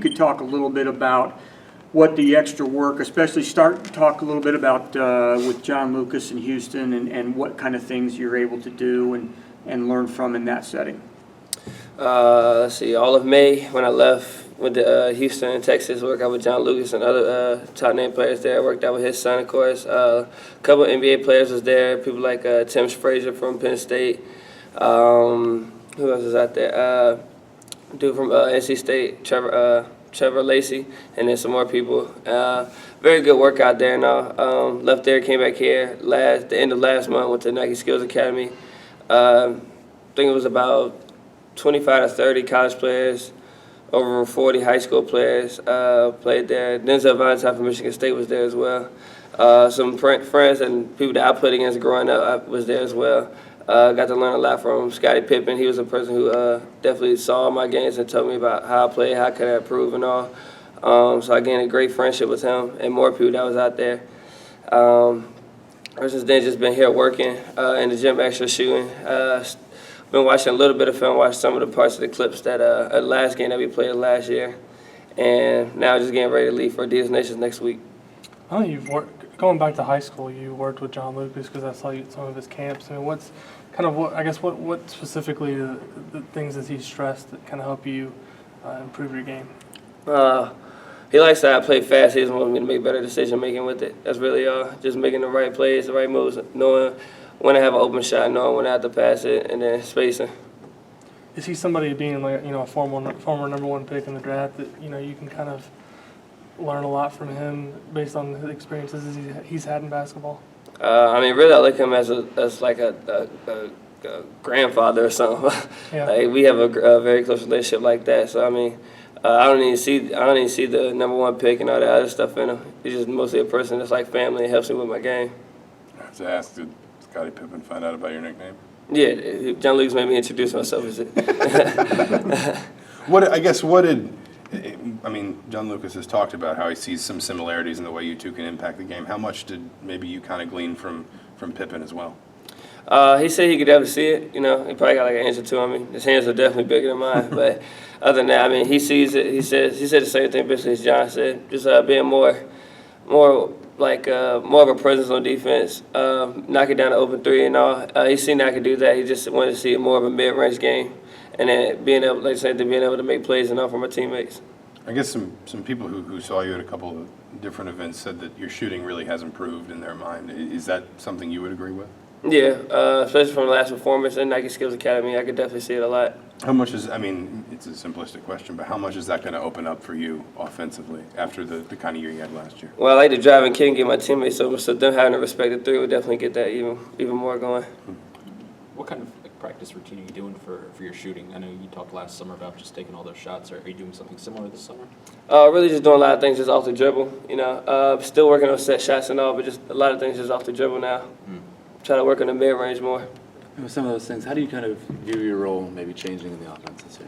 could talk a little bit about what the extra work, especially talk a little bit about with John Lucas in Houston and what kind of things you're able to do and learn from in that setting. Let's see, all of May when I left with the Houston and Texas, worked out with John Lucas and other top name players there. Worked out with his son, of course. A couple of NBA players was there. People like Tim Frazier from Penn State. Who else was out there? Dude from NC State, Trevor Lacey, and then some more people. Very good workout there now. Left there, came back here the end of last month, went to Nike Skills Academy. I think it was about 25 to 30 college players, over 40 high school players played there. Denzel Valentine from Michigan State was there as well. Some friends and people that I played against growing up I was there as well. Got to learn a lot from Scottie Pippen. He was a person who definitely saw my games and told me about how I played, how could I improve and all. So I gained a great friendship with him and more people that was out there. Ever since then, just been here working in the gym, extra shooting. Been watching a little bit of film, watched some of the parts of the clips that last game that we played last year, and now just getting ready to leave for Adidas Nations next week. I know you've worked, going back to high school, you worked with John Lucas because I saw you at some of his camps. I mean, what specifically the things that he stressed that kind of help you improve your game? He likes that I play fast. He doesn't want me to make better decision making with it. That's really just making the right plays, the right moves, knowing when I have an open shot, knowing when I have to pass it, and then spacing. Is he somebody being like a former number one pick in the draft that you can kind of learn a lot from him based on the experiences he's had in basketball? I mean, really, I look at him as like a grandfather or something. Yeah. Like we have a very close relationship like that. So I mean, I don't even see the number one pick and all that other stuff in him. He's just mostly a person that's like family and helps me with my game. I have to ask, did Scottie Pippen find out about your nickname? Yeah, John Lucas made me introduce myself as it. I mean, John Lucas has talked about how he sees some similarities in the way you two can impact the game. How much did maybe you kind of glean from Pippen as well? He said he could definitely see it. He probably got like an inch or two on me. His hands are definitely bigger than mine. But other than that, I mean, he sees it. He said the same thing basically as John said. Just being more of a presence on defense, knocking down the open three and all. He's seen I could do that. He just wanted to see more of a mid-range game, and then being able, like I said, being able to make plays and all for my teammates. I guess some people who saw you at a couple of different events said that your shooting really has improved in their mind. Is that something you would agree with? Yeah, especially from the last performance in Nike Skills Academy, I could definitely see it a lot. How much it's a simplistic question, but how much is that going to open up for you offensively after the kind of year you had last year? Well, I like to drive and kick and get my teammates over, so them having to respect the three would definitely get that even more going. What kind of practice routine are you doing for your shooting? I know you talked last summer about just taking all those shots. Are you doing something similar this summer? Really just doing a lot of things just off the dribble. Still working on set shots and all, but just a lot of things just off the dribble now. Try to work on the mid-range more. With some of those things, how do you kind of view your role maybe changing in the offense this year?